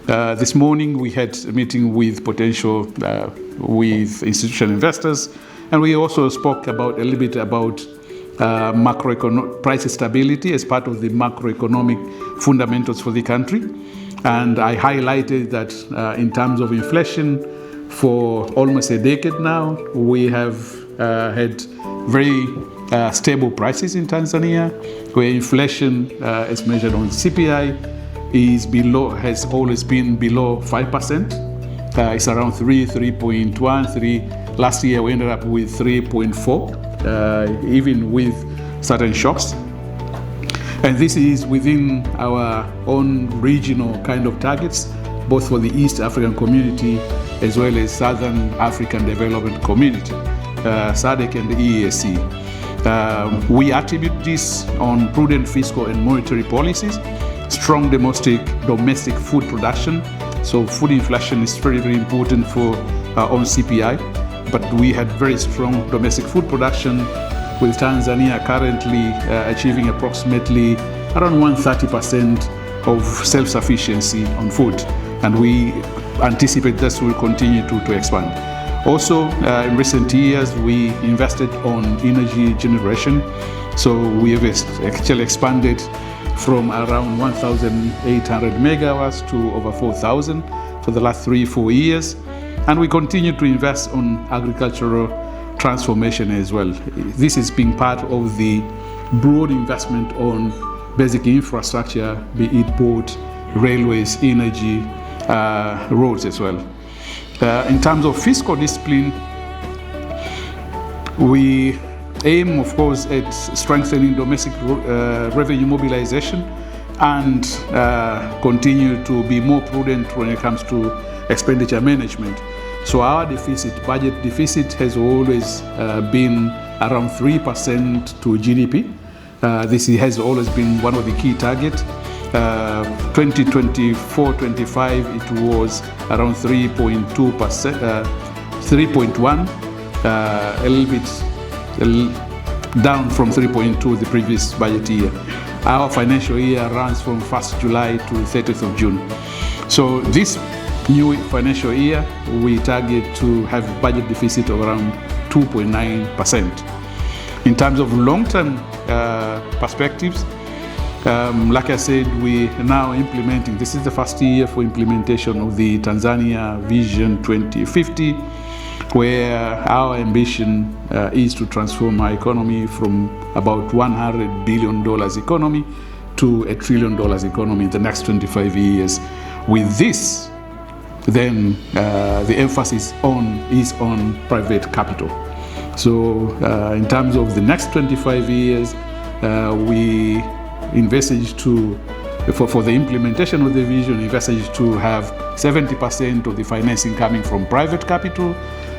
This morning we had a meeting with with institutional investors, and we also spoke a little bit about macroeconomic price stability as part of the macroeconomic fundamentals for the country. And I highlighted that in terms of inflation, for almost a decade now, we have had very stable prices in Tanzania, where inflation, as measured on CPI, has always been below 5%. It's around 3.1, 3. Last year we ended up with 3.4, even with certain shocks. And this is within our own regional kind of targets, both for the East African community as well as Southern African Development Community, SADC and the EAC. We attribute this on prudent fiscal and monetary policies, strong domestic food production. So food inflation is very, very important for our own CPI, but we had very strong domestic food production, with Tanzania currently achieving approximately around 130% of self-sufficiency on food, and we anticipate this will continue to expand. Also, in recent years, we invested on energy generation, so we have actually expanded from around 1,800 megawatts to over 4,000 for the last 3-4 years, and we continue to invest on agricultural transformation as well. This is being part of the broad investment on basic infrastructure, be it port, railways, energy, roads as well. In terms of fiscal discipline, we aim, of course, at strengthening domestic revenue mobilization and continue to be more prudent when it comes to expenditure management. So our budget deficit has always been around 3% to GDP. This has always been one of the key targets. 2024-25, it was around 3.2%, 3.1, a little bit down from 3.2 the previous budget year. Our financial year runs from 1st July to 30th of June. So this new financial year, we target to have budget deficit of around 2.9%. In terms of long-term perspectives, like I said, we are now implementing, this is the first year for implementation of the Tanzania Vision 2050, where our ambition is to transform our economy from about $100 billion economy to $1 trillion economy in the next 25 years. With this, then the emphasis is on private capital. So in terms of the next 25 years, we envisage for the implementation of the vision, envisage to have 70% of the financing coming from private capital,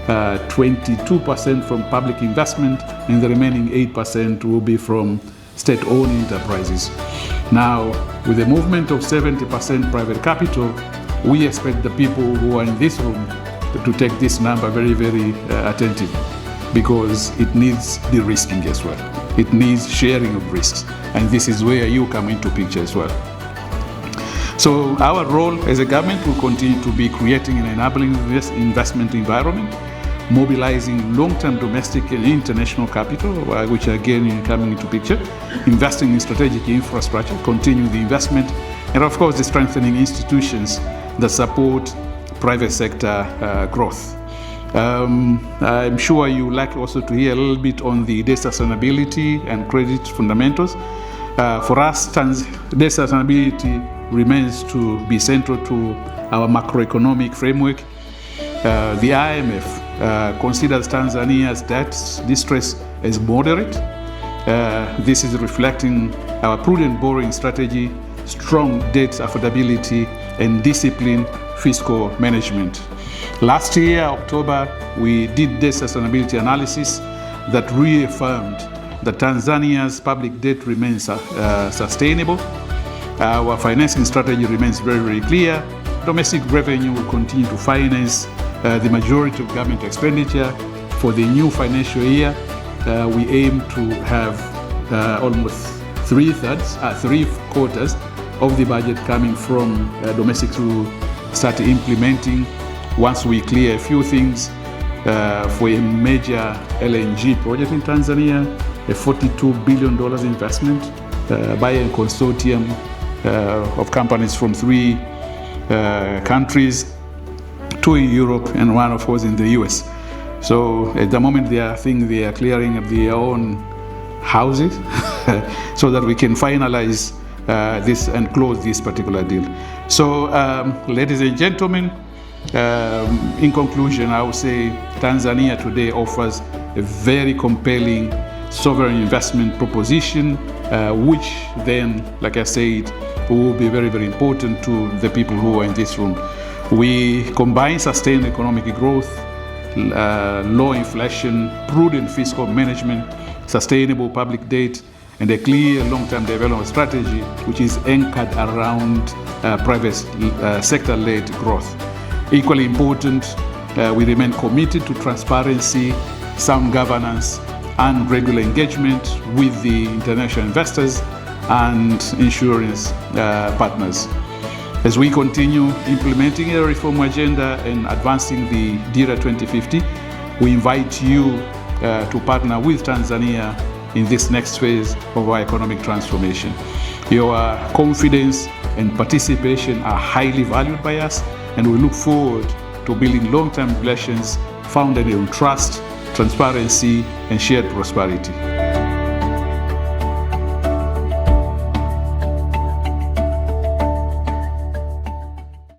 22% from public investment, and the remaining 8% will be from state-owned enterprises. Now, with the movement of 70% private capital, we expect the people who are in this room to take this number very, very attentive, because it needs de-risking as well. It needs sharing of risks, and this is where you come into picture as well. So our role as a government will continue to be creating an enabling investment environment, mobilizing long-term domestic and international capital, which again is coming into picture, investing in strategic infrastructure, continuing the investment, and of course the strengthening institutions that support private sector growth. I'm sure you like also to hear a little bit on the debt sustainability and credit fundamentals. For us, debt sustainability remains to be central to our macroeconomic framework. The IMF considers Tanzania's debt distress as moderate. This is reflecting our prudent borrowing strategy, strong debt affordability, and disciplined fiscal management. Last year, October, we did debt sustainability analysis that reaffirmed that Tanzania's public debt remains sustainable. Our financing strategy remains very, very clear. Domestic revenue will continue to finance the majority of government expenditure. For the new financial year, we aim to have almost three quarters of the budget coming from domestic through start implementing once we clear a few things for a major LNG project in Tanzania, a $42 billion investment by a consortium of companies from 3 countries, 2 in Europe and 1, of course, in the US. So at the moment, they are clearing their own houses so that we can finalize this and close this particular deal. So, ladies and gentlemen, in conclusion, I would say Tanzania today offers a very compelling sovereign investment proposition, which then, like I said, will be very, very important to the people who are in this room. We combine sustained economic growth, low inflation, prudent fiscal management, sustainable public debt, and a clear long-term development strategy which is anchored around private sector-led growth. Equally important, we remain committed to transparency, sound governance, and regular engagement with the international investors and insurance partners. As we continue implementing a reform agenda and advancing the DIRA 2050, we invite you to partner with Tanzania in this next phase of our economic transformation. Your confidence and participation are highly valued by us, and we look forward to building long-term relations founded on trust, transparency, and shared prosperity.